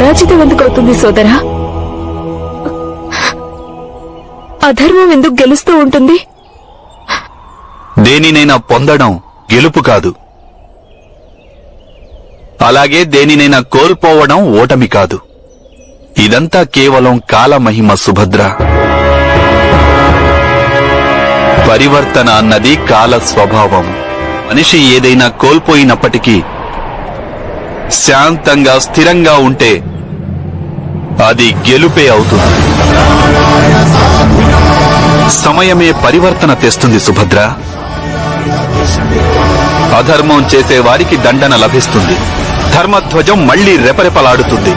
పరాజితం ఎందుకు అవుతుంది సోదరా? అధర్మం ఎందుకు గెలుస్తూ ఉంటుంది? దేనినైనా పొందడం గెలుపు కాదు, అలాగే దేనినైనా కోల్పోవడం ఓటమి కాదు. ఇదంతా కేవలం కాలమహిమ సుభద్ర. పరివర్తన అన్నది కాల స్వభావం. మనిషి ఏదైనా కోల్పోయినప్పటికీ శాంతంగా స్థిరంగా ఉంటే అది గెలుపే అవుతుంది. సమయమే పరివర్తన తెస్తుంది సుభద్ర. అధర్మం చేసే వారికి దండన లభిస్తుంది. ధర్మధ్వజం మళ్లీ రెపరెపలాడుతుంది.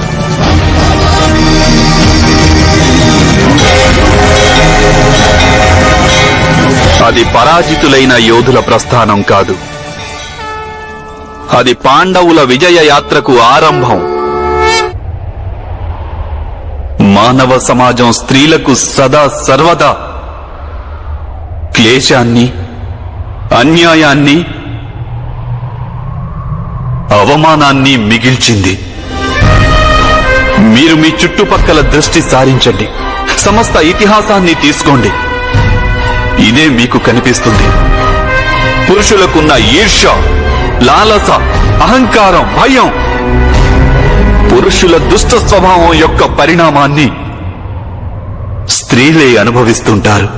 అది పరాజితులైన యోధుల ప్రస్థానం కాదు, అది పాండవుల విజయ యాత్రకు ఆరంభం. మానవ సమాజం స్త్రీలకు సదా సర్వదా క్లేశాన్ని, అన్యాయాన్ని, అవమానాన్ని మిగిల్చింది. మీరు మీ చుట్టుపక్కల దృష్టి సారించండి, సమస్త ఇతిహాసాన్ని తీసుకోండి. ఇదే మీకు కనిపిస్తుంది. పురుషులకున్న ఈర్ష్య, లాలస, అహంకారం, భయం, పురుషుల దుష్ట స్వభావం యొక్క పరిణామాన్ని స్త్రీలే అనుభవిస్తుంటారు.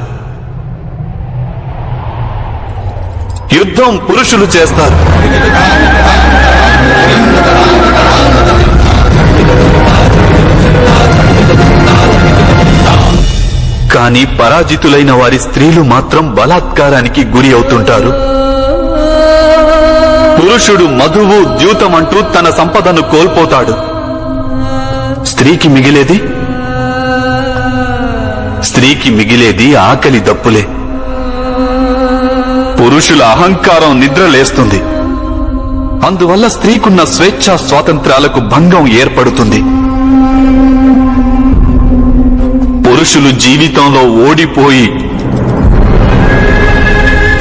యుద్ధం పురుషులు చేస్తారు, కానీ పరాజితులైన వారి స్త్రీలు మాత్రం బలాత్కారానికి గురి అవుతుంటారు. పురుషుడు మధువు ద్యూతమంటూ తన సంపదను కోల్పోతాడు. స్త్రీకి మిగిలేది ఆకలి దప్పులే. పురుషుల అహంకారం నిద్రలేస్తుంది. అందువల్ల స్త్రీకున్న స్వేచ్ఛా స్వాతంత్రాలకు భంగం ఏర్పడుతుంది. పురుషులు జీవితంలో ఓడిపోయి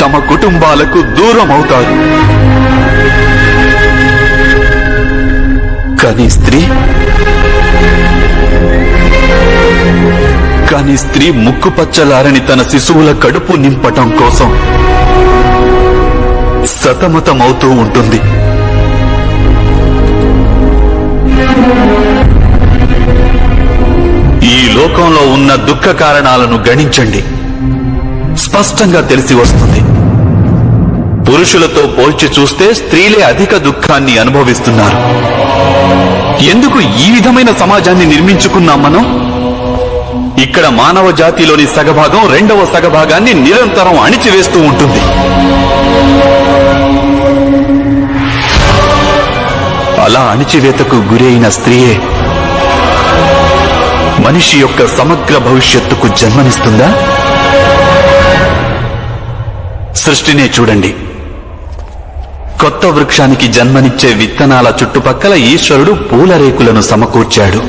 తమ కుటుంబాలకు దూరం అవుతారు. కానీ స్త్రీ ముక్కుపచ్చలారని తన శిశువుల కడుపు నింపటం కోసం సతమతమవుతూ ఉంటుంది. ఈ లోకంలో ఉన్న దుఃఖ కారణాలను గణించండి, స్పష్టంగా తెలిసి వస్తుంది. పురుషులతో పోల్చి చూస్తే స్త్రీలే అధిక దుఃఖాన్ని అనుభవిస్తున్నారు. ఎందుకు ఈ విధమైన సమాజాన్ని నిర్మించుకున్నాం మనం? ఇక్కడ మానవ జాతిలోని సగభాగం రెండవ సగభాగాన్ని నిరంతరం అణిచివేస్తూ ఉంటుంది. అలా అణిచివేతకు గురైన స్త్రీయే మనిషి యొక్క సమగ్ర భవిష్యత్తుకు జన్మనిస్తుందా? సృష్టినే చూడండి. కొత్త వృక్షానికి జన్మనిచ్చే విత్తనాల చుట్టుపక్కల ఈశ్వరుడు పూలరేకులను సమకూర్చాడు.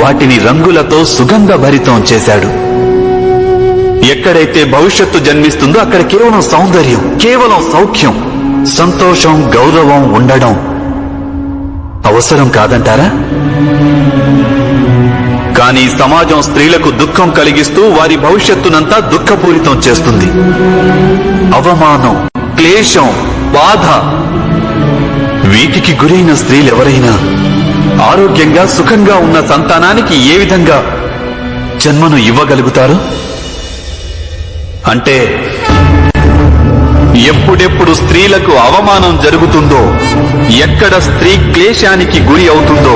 వాటిని రంగులతో సుగంధ భరితం చేశాడు. ఎక్కడైతే భవిష్యత్తు జన్మిస్తుందో అక్కడ కేవలం సౌందర్యం, కేవలం సౌఖ్యం, సంతోషం, గౌరవం ఉండడం అవసరం కాదంటారా? కానీ సమాజం స్త్రీలకు దుఃఖం కలిగిస్తూ వారి భవిష్యత్తునంతా దుఃఖపూరితం చేస్తుంది. అవమానం, క్లేశం, బాధ, వీటికి గురైన స్త్రీలెవరైనా ఆరోగ్యంగా సుఖంగా ఉన్న సంతానానికి ఏ విధంగా జన్మను ఇవ్వగలుగుతారు? అంటే ఎప్పుడెప్పుడు స్త్రీలకు అవమానం జరుగుతుందో, ఎక్కడ స్త్రీ క్లేశానికి గురి అవుతుందో,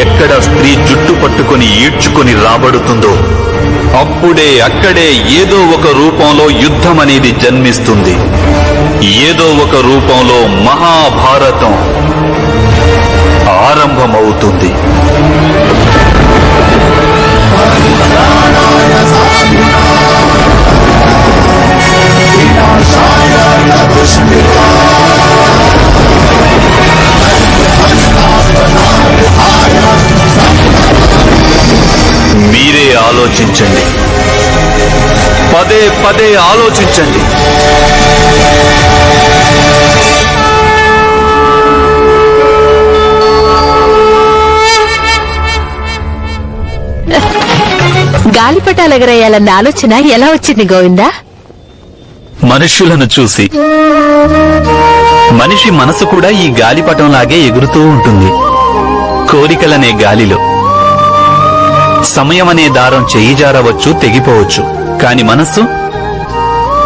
ఎక్కడ స్త్రీ జుట్టు పట్టుకుని ఈడ్చుకుని రాబడుతుందో అప్పుడే అక్కడే ఏదో ఒక రూపంలో యుద్ధం అనేది జన్మిస్తుంది. ఏదో ఒక రూపంలో మహాభారతం ఆరంభమవుతుంది. మీరే ఆలోచించండి, పదే పదే ఆలోచించండి. పతాకాలు ఎగరేయాలన్న ఆలోచన ఎలా వచ్చింది గోవిందా? మనుష్యులను చూసి. మనిషి మనసు కూడా ఈ గాలిపటంలాగే ఎగురుతూ ఉంటుంది. కోరికలనే గాలిలో. సమయమనే దారం చెయ్యి జారవచ్చు, తెగిపోవచ్చు. కాని మనస్సు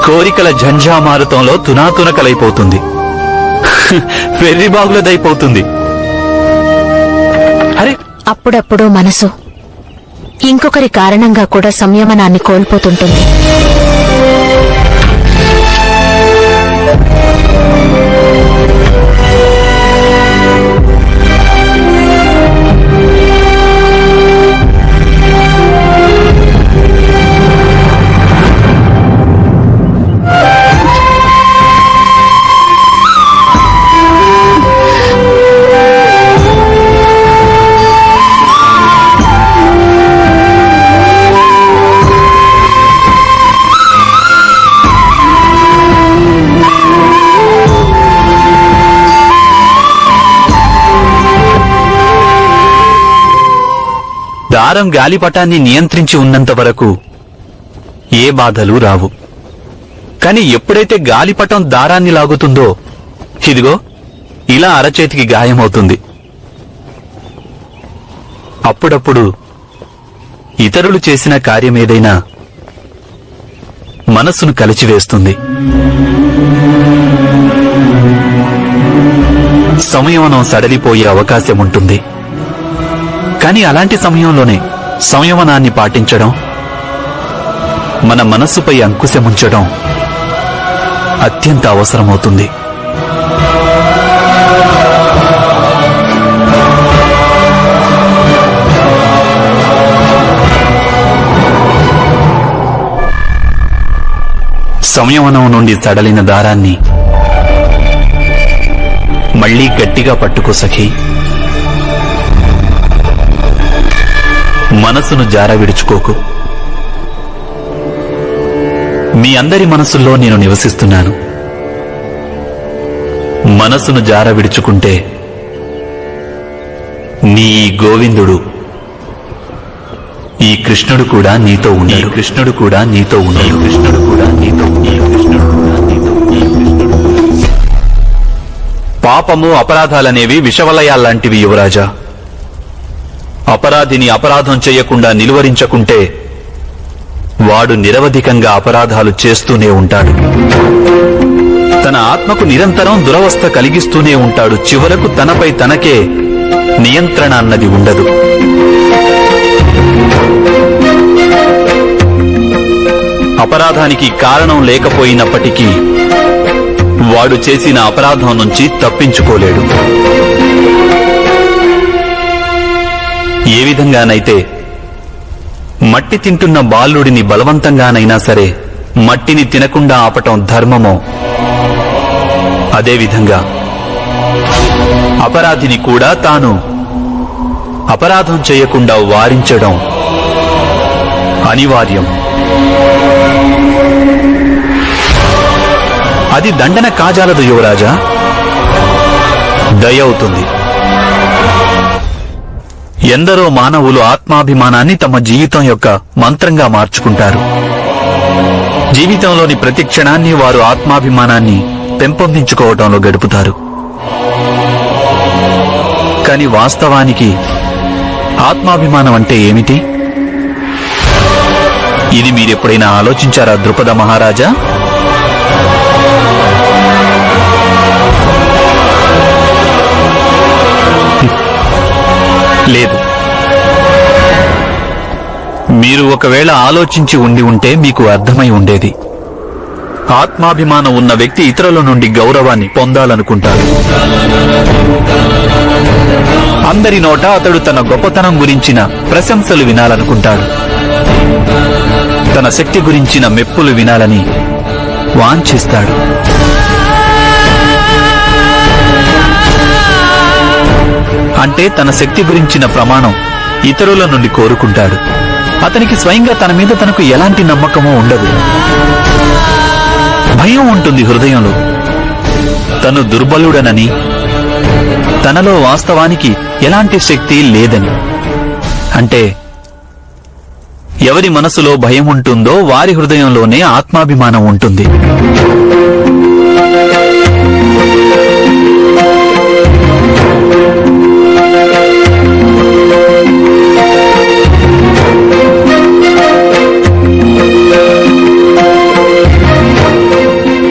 కోరికల ఝంఝామారుతంలో తునాతునకలైపోతుంది. వెర్రిబాగులదైపోతుంది. అరే, అప్పుడప్పుడు మనసు ఇంకొకరి కారణంగా కూడా సంయమనాన్ని కోల్పోతుంటుంది. దారం గాలిపటాన్ని నియంత్రించి ఉన్నంత వరకు ఏ బాధలు రావు. కాని ఎప్పుడైతే గాలిపటం దారాన్ని లాగుతుందో, ఇదిగో ఇలా అరచేతికి గాయమవుతుంది. అప్పుడప్పుడు ఇతరులు చేసిన కార్యమేదైనా మనస్సును కలిచివేస్తుంది. సంయమనం సడలిపోయే అవకాశం ఉంటుంది. కానీ అలాంటి సమయంలోనే సంయమనాన్ని పాటించడం, మన మనస్సుపై అంకుశముంచడం అత్యంత అవసరమవుతుంది. సంయమనం నుండి సడలిన దారాన్ని మళ్లీ గట్టిగా పట్టుకో సఖీ. మనసును జార విడుచుకోకు. మీ అందరి మనసుల్లో నేను నివసిస్తున్నాను. మనసును జార విడుచుకుంటే నీ ఈ గోవిందుడు, ఈ కృష్ణుడు కూడా నీతో ఉండడు. కృష్ణుడు కూడా నీతో ఉండడు. కృష్ణుడు కూడా నీతో పాపము, అపరాధాలనేవి విషవలయాల్లాంటివి యువరాజా. అపరాధిని అపరాధం చేయకుండా నిలువరించకుంటే వాడు నిరవధికంగా అపరాధాలు చేస్తూనే ఉంటాడు. తన ఆత్మకు నిరంతరం దురవస్థ కలిగిస్తూనే ఉంటాడు. చివరకు తనపై తనకే నియంత్రణ అన్నది ఉండదు. అపరాధానికి కారణం లేకపోయినప్పటికీ వాడు చేసిన అపరాధం నుంచి తప్పించుకోలేడు. ఏ విధంగానైతే మట్టి తింటున్న బాలుడిని బలవంతంగానైనా సరే మట్టిని తినకుండా ఆపటం ధర్మమో, అదేవిధంగా అపరాధిని కూడా తాను అపరాధం చేయకుండా వారించడం అనివార్యం. అది దండన కాజాలదు యువరాజా, దయ అవుతుంది. ఎందరో మానవులు ఆత్మాభిమానాన్ని తమ జీవితం యొక్క మంత్రంగా మార్చుకుంటారు. జీవితంలోని ప్రతి క్షణాన్ని వారు ఆత్మాభిమానాన్ని పెంపొందించుకోవడంలో గడుపుతారు. కాని వాస్తవానికి ఆత్మాభిమానం అంటే ఏమిటి? ఇది మీరెప్పుడైనా ఆలోచించారా ద్రుపద మహారాజా? లేదు. మీరు ఒకవేళ ఆలోచించి ఉంటే మీకు అర్థమై ఉండేది. ఆత్మాభిమానం ఉన్న వ్యక్తి ఇతరుల నుండి గౌరవాన్ని పొందాలనుకుంటాడు. అందరి నోట అతడు తన గొప్పతనం గురించిన ప్రశంసలు వినాలనుకుంటాడు. తన శక్తి గురించిన మెప్పులు వినాలని వాంఛిస్తాడు. అంటే తన శక్తి గురించిన ప్రమాణం ఇతరుల నుండి కోరుకుంటాడు. అతనికి స్వయంగా తన మీద తనకు ఎలాంటి నమ్మకమూ ఉండదు. భయం ఉంటుంది హృదయంలో. తను దుర్బలుడనని, తనలో వాస్తవానికి ఎలాంటి శక్తి లేదని. అంటే ఎవరి మనసులో భయం ఉంటుందో వారి హృదయంలోనే ఆత్మాభిమానం ఉంటుంది.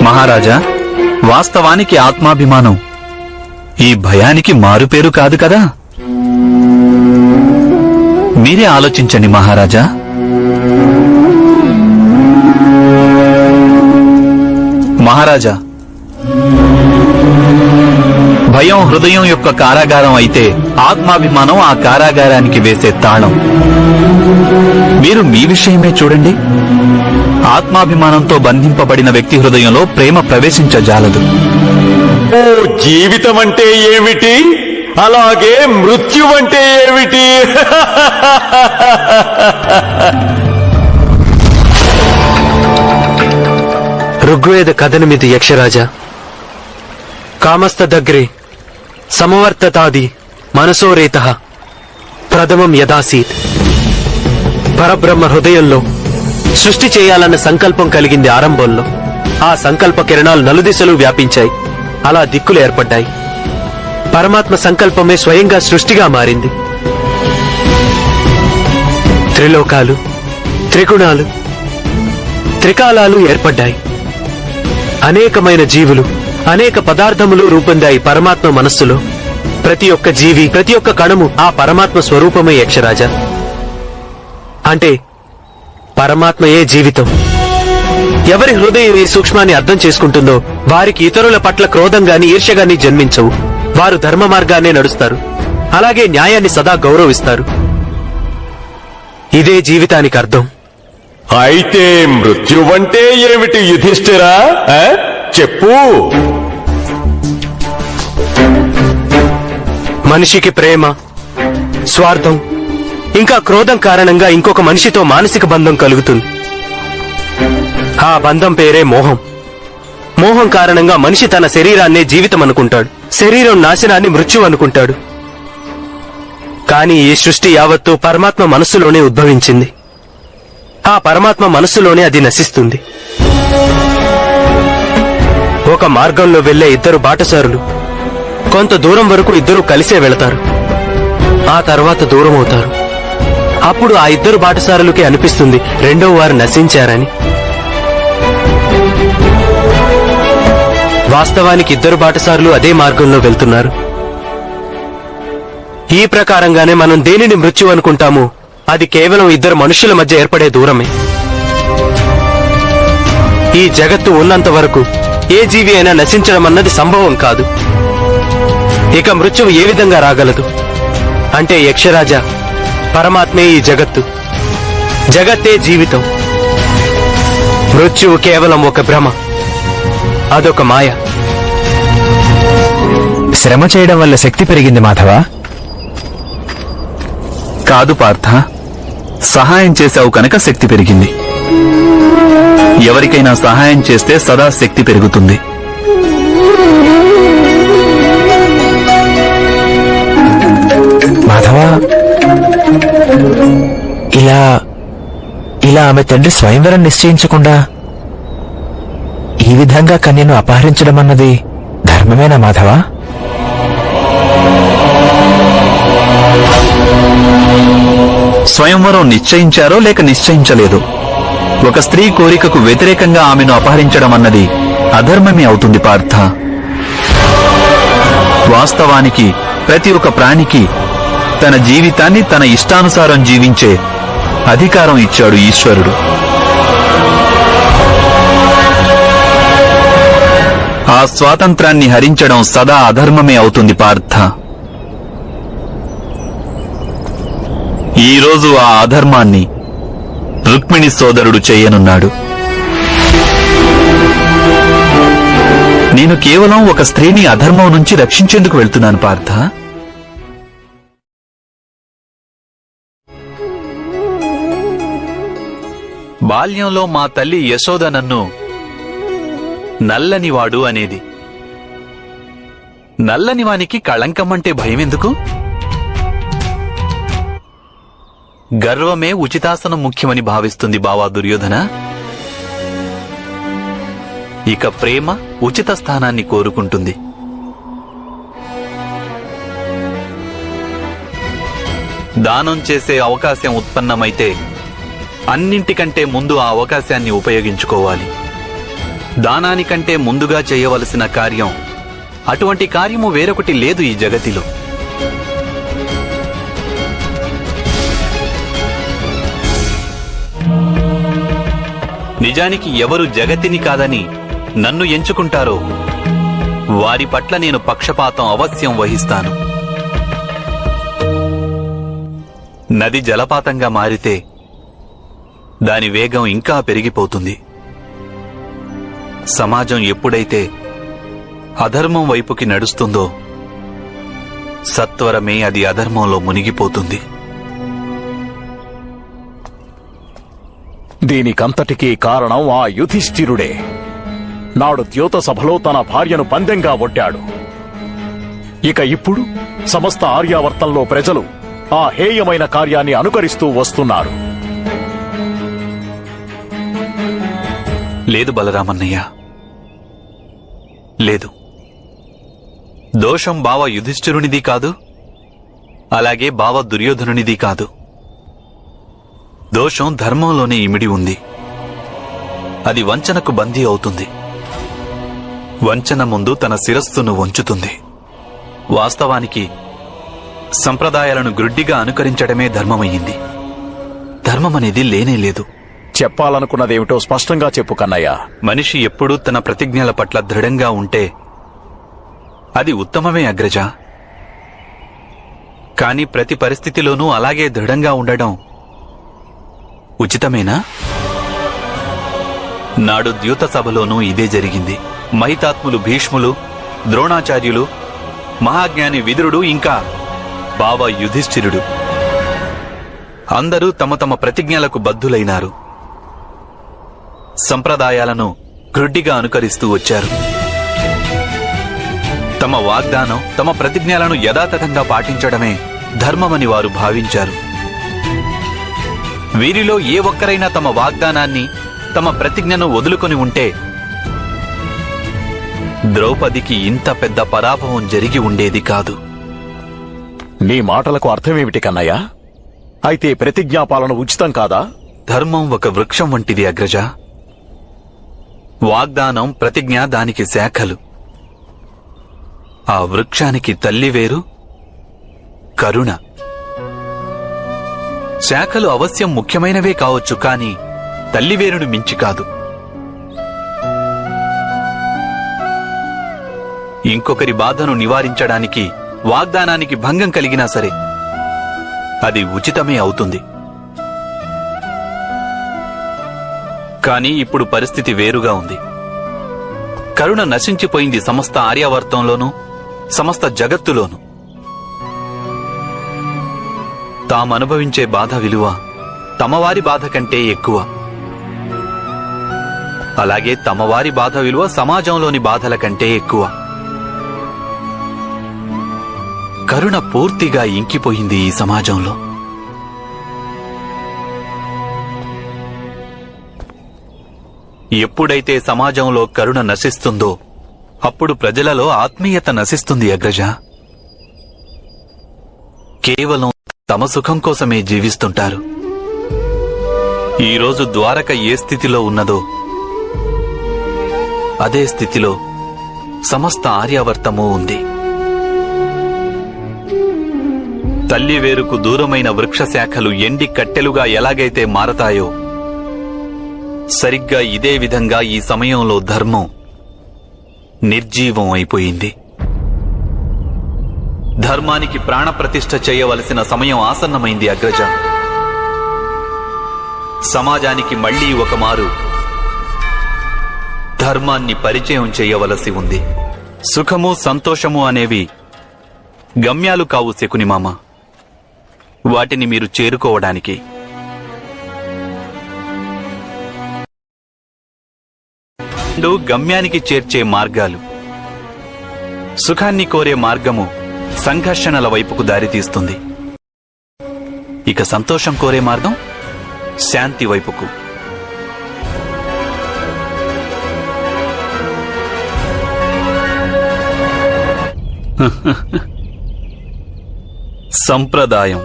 మహారాజా, వాస్తవానికి ఆత్మాభిమానం ఈ భయానికి మారుపేరు కాదు కదా. మీరే ఆలోచించండి మహారాజా. మహారాజా, భయం హృదయం యొక్క కారాగారం అయితే ఆత్మాభిమానం ఆ కారాగారానికి వేసే తాళం. మీరు మీ విషయమే చూడండి. ఆత్మాభిమానంతో బంధింపబడిన వ్యక్తి హృదయంలో ప్రేమ ప్రవేశించజాలదు. ఓ జీవితం అంటే ఏమిటి, అలాగే మృత్యు అంటే ఏమిటి? ఋగ్వేద కథనమిది యక్షరాజ. కామస్త దగ్గరే సమవర్తతాది మనసోరేత ప్రథమం యదాసీత్. పరబ్రహ్మ హృదయంలో సృష్టి చేయాలన్న సంకల్పం కలిగింది ఆరంభంలో. ఆ సంకల్ప కిరణాలు నలుదిశలు వ్యాపించాయి. అలా దిక్కులు ఏర్పడ్డాయి. పరమాత్మ సంకల్పమే స్వయంగా సృష్టిగా మారింది. త్రిలోకాలు, త్రిగుణాలు, త్రికాలాలు ఏర్పడ్డాయి. అనేకమైన జీవులు, అనేక పదార్థములు రూపొందాయి పరమాత్మ మనస్సులో. ప్రతి ఒక్క జీవి, ప్రతి ఒక్క కణము ఆ పరమాత్మ స్వరూపమే యక్షరాజ. అంటే పరమాత్మయే జీవితం. ఎవరి హృదయం ఈ సూక్ష్మాన్ని అర్థం చేసుకుంటుందో వారికి ఇతరుల పట్ల క్రోధంగాని ఈర్ష్యగాని జన్మించవు. వారు ధర్మ మార్గాన్నే నడుస్తారు. అలాగే న్యాయాన్ని సదా గౌరవిస్తారు. ఇదే జీవితానికి అర్థం. అయితే మృత్యువంటే ఏమిటి యుధిష్ఠిరా? చెప్పు. మనిషికి ప్రేమ, స్వార్థం ఇంకా క్రోధం కారణంగా ఇంకొక మనిషితో మానసిక బంధం కలుగుతుంది. ఆ బంధం పేరే మోహం. మోహం కారణంగా మనిషి తన శరీరాన్నే జీవితం అనుకుంటాడు. శరీరం నాశనాన్ని మృత్యు అనుకుంటాడు. కాని ఈ సృష్టి యావత్తు పరమాత్మ మనస్సులోనే ఉద్భవించింది. ఆ పరమాత్మ మనస్సులోనే అది నశిస్తుంది. ఒక మార్గంలో వెళ్లే ఇద్దరు బాటసారులు కొంత దూరం వరకు ఇద్దరు కలిసే వెళతారు. ఆ తర్వాత దూరం అవుతారు. అప్పుడు ఆ ఇద్దరు బాటసారులకి అనిపిస్తుంది రెండో వారు నశించారని. వాస్తవానికి ఇద్దరు బాటసారులు అదే మార్గంలో వెళ్తున్నారు. ఈ ప్రకారంగానే మనం దేనిని మృత్యు అనుకుంటామో అది కేవలం ఇద్దరు మనుషుల మధ్య ఏర్పడే దూరమే. ఈ జగత్తు ఉన్నంత వరకు ఏ జీవి అయినా నశించడం అన్నది సంభవం కాదు. ఇక మృత్యువు ఏ విధంగా రాగలదు? అంటే యక్షరాజ, పరమాత్మే ఈ జగత్తు, జగత్తే జీవితం. మృత్యువు కేవలం ఒక భ్రమ, అదొక మాయ. శ్రమ చేయడం వల్ల శక్తి పెరిగింది మాధవ. కాదు పార్థ, సహాయం చేశావు కనుక శక్తి పెరిగింది. ఎవరికైనా సహాయం చేస్తే సదా శక్తి పెరుగుతుంది. మాధవ, ఇలా ఆమె తండ్రి స్వయంవరం నిశ్చయించకుండా ఈ విధంగా కన్యను అపహరించడం అన్నది ధర్మమేనా మాధవ? స్వయంవరం నిశ్చయించారో లేక నిశ్చయించలేదు, ఒక స్త్రీ కోరికకు వ్యతిరేకంగా ఆమెను అపహరించడం అన్నది అధర్మమే అవుతుంది పార్థ. వాస్తవానికి ప్రతి ఒక్క ప్రాణికి తన జీవితాన్ని తన ఇష్టానుసారం జీవించే అధికారం ఇచ్చాడు ఈశ్వరుడు. ఆ స్వాతంత్రాన్ని హరించడం సదా అధర్మమే అవుతుంది పార్థ. ఈరోజు ఆ అధర్మాన్ని రుక్మిణి సోదరుడు చేయనున్నాడు. నేను కేవలం ఒక స్త్రీని అధర్మం నుంచి రక్షించేందుకు వెళ్తున్నాను పార్థ. బాల్యంలో మా తల్లి యశోద నన్ను నల్లనివాడు అనేది. నల్లనివానికి కళంకం అంటే భయమెందుకు? గర్వమే ఉచితాసనం ముఖ్యమని భావిస్తుంది బావా దుర్యోధన. ఇక ప్రేమ ఉచిత స్థానాన్ని కోరుకుంటుంది. దానం చేసే అవకాశం ఉత్పన్నమైతే అన్నింటికంటే ముందు ఆ అవకాశాన్ని ఉపయోగించుకోవాలి. దానానికంటే ముందుగా చేయవలసిన కార్యం, అటువంటి కార్యము వేరొకటి లేదు ఈ జగతిలో. నిజానికి ఎవరు జగతిని కాదని నన్ను ఎంచుకుంటారో వారి పట్ల నేను పక్షపాతం అవశ్యం వహిస్తాను. నది జలపాతంగా మారితే దాని వేగం ఇంకా పెరిగిపోతుంది. సమాజం ఎప్పుడైతే అధర్మం వైపుకి నడుస్తుందో సత్వరమే అది అధర్మంలో మునిగిపోతుంది. దీనికంతటికీ కారణం ఆ యుధిష్ఠిరుడే. నాడు ద్యోత సభలో తన భార్యను పందెంగా ఒడ్డాడు. ఇక ఇప్పుడు సమస్త ఆర్యావర్తంలో ప్రజలు ఆ హేయమైన కార్యాన్ని అనుకరిస్తూ వస్తున్నారు. లేదు బలరామన్నయ్య, లేదు. దోషం బావ యుధిష్ఠిరునిది కాదు, అలాగే బావ దుర్యోధనునిది కాదు. దోషం ధర్మంలోనే ఇమిడి ఉంది. అది వంచనకు బందీ అవుతుంది. వంచన ముందు తన శిరస్సును వంచుతుంది. వాస్తవానికి సంప్రదాయాలను గ్రుడ్డిగా అనుకరించడమే ధర్మమయ్యింది. ధర్మమనేది లేనేలేదు. చెప్పాలనుకున్నదేమిటో స్పష్టంగా చెప్పు కన్నయ్య. మనిషి ఎప్పుడూ తన ప్రతిజ్ఞల పట్ల దృఢంగా ఉంటే అది ఉత్తమమే అగ్రజ. కాని ప్రతి పరిస్థితిలోనూ అలాగే దృఢంగా ఉండడం ఉచితమేనా? నాడు ద్యూత సభలోనూ ఇదే జరిగింది. మహితాత్ములు భీష్ములు, ద్రోణాచార్యులు, మహాజ్ఞాని విదురుడు, ఇంకా బావ యుధిష్ఠిరుడు అందరూ తమ తమ ప్రతిజ్ఞలకు బద్ధులైనారు. సంప్రదాయాలను గ్రుడ్డిగా అనుకరిస్తూ వచ్చారు. తమ వాగ్దానం, తమ ప్రతిజ్ఞలను యథాతథంగా పాటించడమే ధర్మమని వారు భావించారు. వీరిలో ఏ ఒక్కరైనా తమ వాగ్దానాన్ని, తమ ప్రతిజ్ఞను వదులుకొని ఉంటే ద్రౌపదికి ఇంత పెద్ద పరాభవం జరిగి ఉండేది కాదు. నీ మాటలకు అర్థమేమిటి కన్నయ్య? అయితే ప్రతిజ్ఞాపాలన ఉచితం కాదా? ధర్మం ఒక వృక్షం వంటిది అగ్రజ. వాగ్దానం, ప్రతిజ్ఞ దానికి శాఖలు. ఆ వృక్షానికి తల్లి వేరు కరుణ. శాఖలు అవశ్యం ముఖ్యమైనవే కావచ్చు, కాని తల్లివేరును మించి కాదు. ఇంకొకరి బాధను నివారించడానికి వాగ్దానానికి భంగం కలిగినా సరే అది ఉచితమే అవుతుంది. కాని ఇప్పుడు పరిస్థితి వేరుగా ఉంది. కరుణ నశించిపోయింది సమస్త ఆర్యావర్తంలోనూ, సమస్త జగత్తులోనూ. తామనుభవించే బాధ విలువ తమవారి బాధ కంటే ఎక్కువ. అలాగే తమవారి బాధ విలువ సమాజంలోని బాధల కంటే ఎక్కువ. కరుణ పూర్తిగా ఇంకిపోయింది ఈ సమాజంలో. ఎప్పుడైతే సమాజంలో కరుణ నశిస్తుందో అప్పుడు ప్రజలలో ఆత్మీయత నశిస్తుంది అగ్రజ. కేవలం తమ సుఖం కోసమే జీవిస్తుంటారు. ఈరోజు ద్వారక ఏ స్థితిలో ఉన్నదో అదే స్థితిలో సమస్త ఆర్యావర్తమూ ఉంది. తల్లి వేరుకు దూరమైన వృక్ష శాఖలు ఎండి కట్టెలుగా ఎలాగైతే మారతాయో సరిగ్గా ఇదే విధంగా ఈ సమయంలో ధర్మం నిర్జీవం అయిపోయింది. ధర్మానికి ప్రాణప్రతిష్ఠ చేయవలసిన సమయం ఆసన్నమైంది అగ్రజ. సమాజానికి మళ్లీ ఒకమారు ధర్మాన్ని పరిచయం చేయవలసి ఉంది. సుఖము, సంతోషము అనేవి గమ్యాలు కావు శకునిమామ. వాటిని మీరు చేరుకోవడానికి గమ్యానికి చేర్చే మార్గాలు. సుఖాన్ని కోరే మార్గము సంఘర్షణల వైపుకు దారితీస్తుంది. ఇక సంతోషం కోరే మార్గం శాంతి వైపుకు. సంప్రదాయం.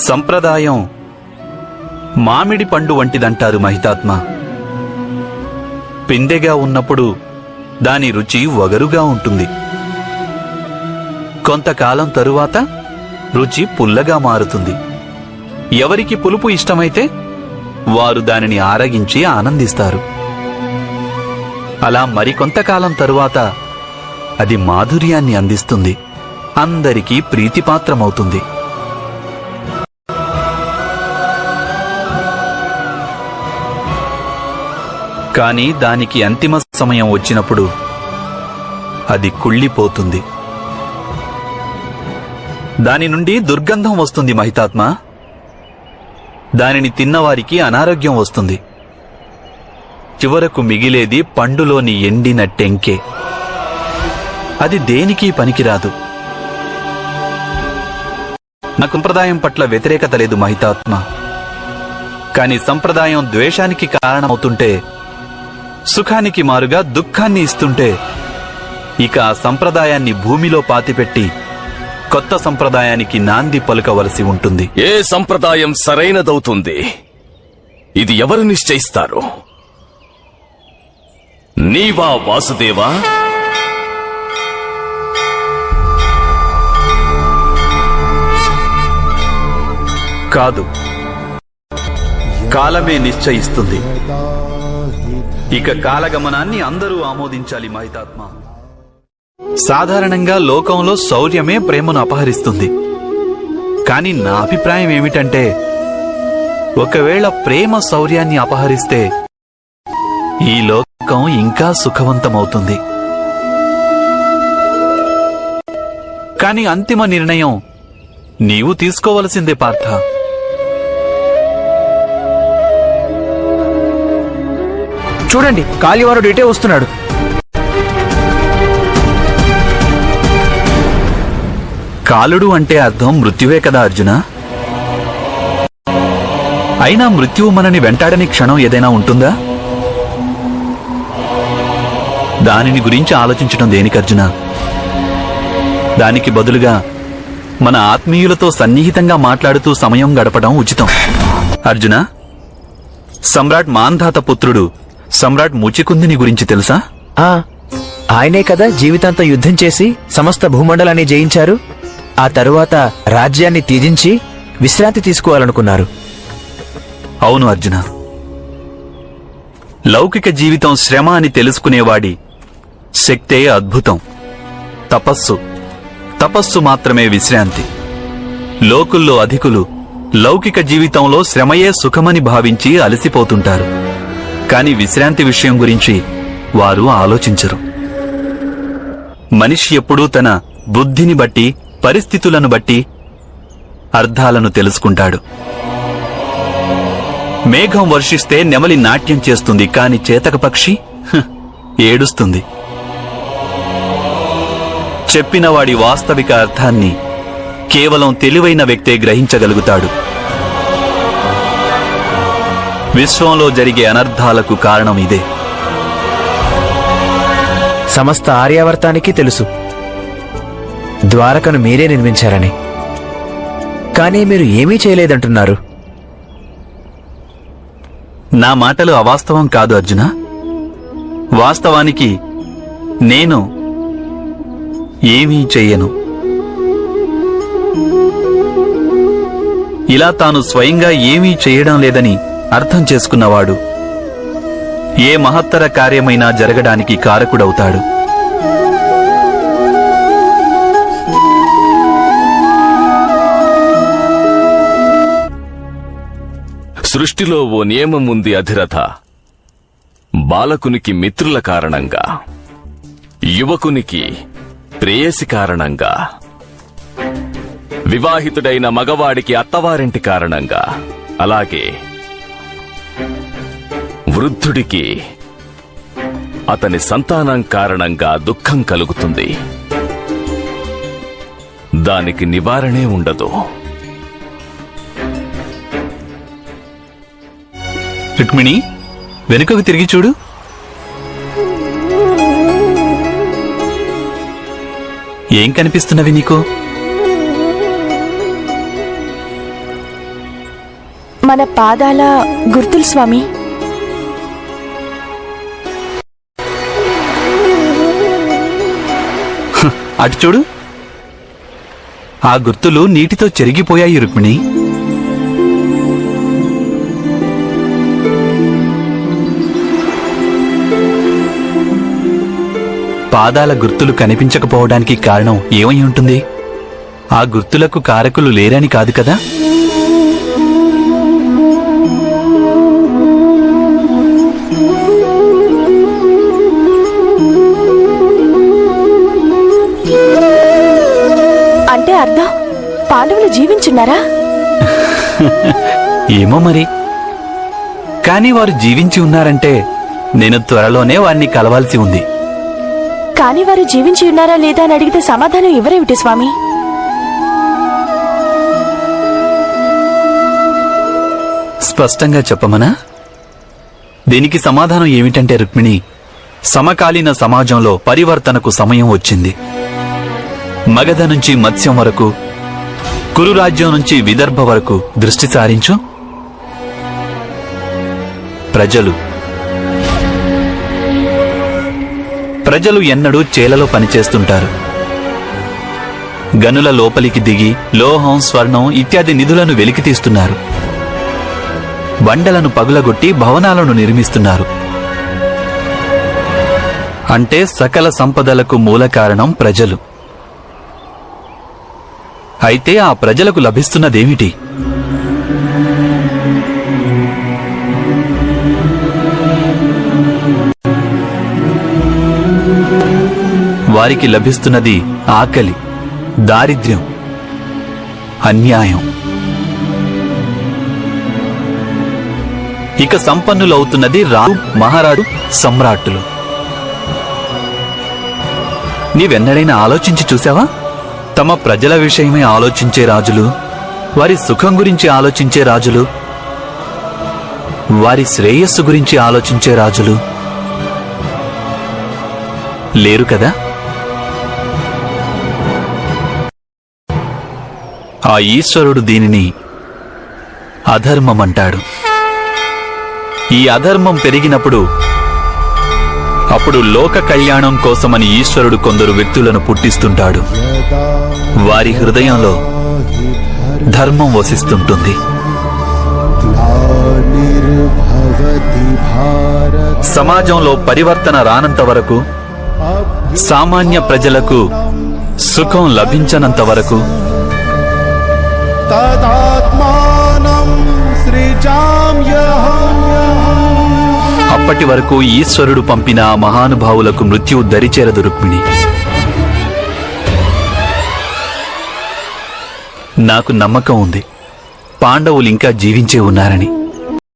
సంప్రదాయం మామిడి పండు వంటిదంటారు మహితాత్మ. పిందెగా ఉన్నప్పుడు దాని రుచి వగరుగా ఉంటుంది. కొంతకాలం తరువాత రుచి పుల్లగా మారుతుంది. ఎవరికి పులుపు ఇష్టమైతే వారు దానిని ఆరగించి ఆనందిస్తారు. అలా మరికొంతకాలం తరువాత అది మాధుర్యాన్ని అందిస్తుంది, అందరికీ ప్రీతిపాత్రమవుతుంది. కానీ దానికి అంతిమ సమయం వచ్చినప్పుడు అది కుళ్ళిపోతుంది. దాని నుండి దుర్గంధం వస్తుంది మహితాత్మ. దానిని తిన్నవారికి అనారోగ్యం వస్తుంది. చివరకు మిగిలేది పండులోని ఎండిన టెంకే. అది దేనికి పనికిరాదు. నాకు సంప్రదాయం పట్ల వ్యతిరేకత లేదు మహితాత్మ. కాని సంప్రదాయం ద్వేషానికి కారణమవుతుంటే, సుఖానికి మారుగా దుఃఖాన్ని ఇస్తుంటే, ఇక ఆ సంప్రదాయాన్ని భూమిలో పాతిపెట్టి కొత్త సంప్రదాయానికి నాంది పలుకవలసి ఉంటుంది. ఏ సంప్రదాయం సరైనదవుతుంది, ఇది ఎవరు నిశ్చయిస్తారు? నీవా వాసుదేవా? కాదు, కాలమే నిశ్చయిస్తుంది. ఇక కాలగమనాన్ని అందరూ ఆమోదించాలి మహితాత్మ. సాధారణంగా లోకంలో శౌర్యమే ప్రేమను అపహరిస్తుంది. కాని నా అభిప్రాయం ఏమిటంటే, ఒకవేళ ప్రేమ శౌర్యాన్ని అపహరిస్తే ఈ లోకం ఇంకా సుఖవంతమవుతుంది. కాని అంతిమ నిర్ణయం నీవు తీసుకోవలసిందే పార్థ. చూడండి, కాళీవారుడు ఇటే వస్తున్నాడు. కాలుడు అంటే అర్థం మృత్యువే కదా అర్జున. అయినా మృత్యువు మనని వెంటాడని క్షణం ఏదైనా ఉంటుందా? దానిని గురించి ఆలోచించడం దేనికి అర్జున? దానికి బదులుగా మన ఆత్మీయులతో సన్నిహితంగా మాట్లాడుతూ సమయం గడపడం ఉచితం. అర్జున, సమ్రాట్ మాంధాత పుత్రుడు సమ్రాట్ ముచికుందిని గురించి తెలుసా? ఆయనే కదా జీవితాంతం యుద్ధం చేసి సమస్త భూమండలాన్ని జయించారు. ఆ తరువాత రాజ్యాన్ని త్యజించి విశ్రాంతి తీసుకోవాలనుకున్నారు. అవును అర్జున. లౌకిక జీవితం శ్రమ అని తెలుసుకునేవాడి శక్తే అద్భుతం. తపస్సు మాత్రమే విశ్రాంతి. లోకుల్లో అధికులు లౌకిక జీవితంలో శ్రమయే సుఖమని భావించి అలసిపోతుంటారు. కాని విశ్రాంతి విషయం గురించి వారు ఆలోచించరు. మనిషి ఎప్పుడూ తన బుద్ధిని బట్టి, పరిస్థితులను బట్టి అర్థాలను తెలుసుకుంటాడు. మేఘం వర్షిస్తే నెమలి నాట్యం చేస్తుంది, కాని చేతక పక్షి ఏడుస్తుంది. చెప్పినవాడి వాస్తవిక అర్థాన్ని కేవలం తెలివైన వ్యక్తే గ్రహించగలుగుతాడు. విశ్వంలో జరిగే అనర్థాలకు కారణం ఇదే. సమస్త ఆర్యావర్తానికి తెలుసు ద్వారకను మీరే నిర్మించారని. కానీ మీరు ఏమీ చేయలేదంటున్నారు. నా మాటలు అవాస్తవం కాదు అర్జున. వాస్తవానికి నేను ఏమీ చెయ్యను. ఇలా తాను స్వయంగా ఏమీ చేయడం లేదని అర్థం చేసుకున్నవాడు ఏ మహత్తర కార్యమైనా జరగడానికి కారకుడవుతాడు. సృష్టిలో ఓ నియమం ఉంది అధిరథ. బాలకునికి మిత్రుల కారణంగా, యువకునికి ప్రేయసి కారణంగా, వివాహితుడైన మగవాడికి అత్తవారింటి కారణంగా, అలాగే వృద్ధుడికి అతని సంతానం కారణంగా దుఃఖం కలుగుతుంది. దానికి నివారణే ఉండదు. రుక్మిణి, వెనుకకు తిరిగి చూడు. ఏం కనిపిస్తున్నవి నీకు? మన పాదాల గుర్తులు స్వామి. అటు చూడు. ఆ గుర్తులు నీటితో చెరిగిపోయాయి రుక్మిణి. పాదాల గుర్తులు కనిపించకపోవడానికి కారణం ఏమై ఉంటుంది? ఆ గుర్తులకు కారకులు లేరని కాదు కదా? అంటే అర్థం పాండవులు జీవించున్నారా? ఏమో మరి. కానీ వారు జీవించి ఉన్నారంటే నేను త్వరలోనే వారిని కలవాల్సి ఉంది. కానీ వారు జీవించి ఉన్నారా లేదా అని అడిగితే సమాధానం ఎవరేమిటి స్వామి? స్పష్టంగా చెప్పమనా? దీనికి సమాధానం ఏమిటంటే రుక్మిణి, సమకాలీన సమాజంలో పరివర్తనకు సమయం వచ్చింది. మగధ నుంచి మత్స్యం వరకు, కురురాజ్యం నుంచి విదర్భ వరకు దృష్టి సారించు. ప్రజలు ఎన్నడూ చేలలో పనిచేస్తుంటారు. గనుల లోపలికి దిగి లోహం, స్వర్ణం ఇత్యాది నిధులను వెలికితీస్తున్నారు. బండలను పగులగొట్టి భవనాలను నిర్మిస్తున్నారు. అంటే సకల సంపదలకు మూల కారణం ప్రజలు. అయితే ఆ ప్రజలకు లభిస్తున్నదేమిటి? వారికి లభిస్తున్నది ఆకలి, దారిద్ర్యం, అన్యాయం. ఇక సంపన్నులవుతున్నది రాజు, మహారాజు, సమ్రాట్టులు. నీవెన్నడైనా ఆలోచించి చూసావా? తమ ప్రజల విషయమే ఆలోచించే రాజులు, వారి సుఖం గురించి ఆలోచించే రాజులు, వారి శ్రేయస్సు గురించి ఆలోచించే రాజులు లేరు కదా? ఆ ఈశ్వరుడు దీనిని అధర్మమంటాడు. ఈ అధర్మం పెరిగినప్పుడు అప్పుడు లోక కళ్యాణం కోసమని ఈశ్వరుడు కొందరు వ్యక్తులను పుట్టిస్తుంటాడు. వారి హృదయంలో ధర్మం వసిస్తుంటుంది. సమాజంలో పరివర్తన రానంత వరకు, సామాన్య ప్రజలకు సుఖం లభించనంత వరకు అప్పటి వరకు ఈశ్వరుడు పంపిన ఆ మహానుభావులకు మృత్యువు దరిచేరదు రుక్మిణి. నాకు నమ్మకం ఉంది పాండవులు ఇంకా జీవించే ఉన్నారని.